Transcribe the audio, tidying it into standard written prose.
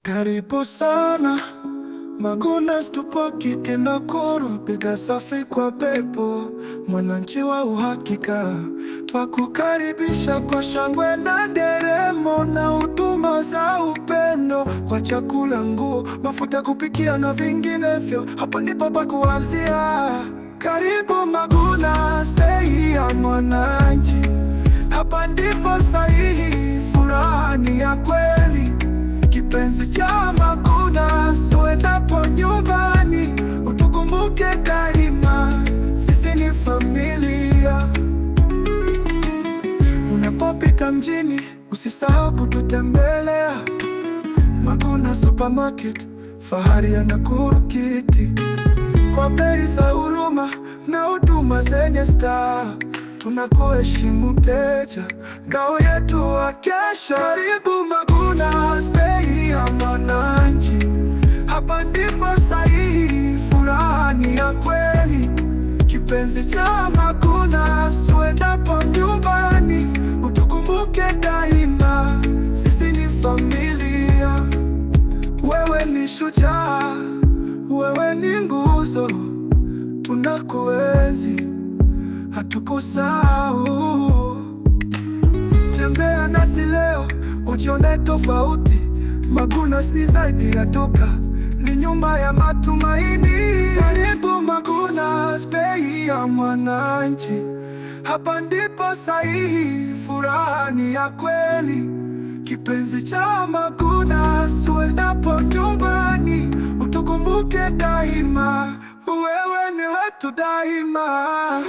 Karibu sana Magunas, tupo Kiti Nakuru, piga safi kwa pepo, mwananchi wa uhakika. Twakukaribisha kwa shangwe na nderemo na huduma za upendo, kwa chakula, nguo, mafuta kupikia na vinginevyo. Hapa ndipo pa kuanzia. Karibu Magunas, bei ya mwananchi. Hapa ndipo sahihi, furaha ni ya kweli. Kipenzi cha Magunas, uendapo nyumbani utukumbuke daima, sisi ni familia. Unapopita mjini usisahau kututembelea. Magunas Supermarket, fahari ya Nakuru Kiti, kwa bei za huruma na huduma zenye staa. Tunakuheshimu mteja, ngao yetu wa kesho. Karibu Magunas, bei ya mwananchi. Hapa ndipo sahihi, furaha ni ya kweli. Kipenzi cha Magunas, uendapo nyumbani utukumbuke daima, sisi ni familia. Wewe ni shujaa, wewe ni nguzo, tunakuenzi, hatukusahau. Tembea nasi leo ujione tofauti. Magunas ni zaidi ya duka, ni nyumba ya matumaini. Karibu Magunas, bei ya mwananchi. Hapa ndipo sahihi, furaha ni ya kweli. Kipenzi cha Magunas, uendapo nyumbani utukumbuke daima, wewe ni wetu daima.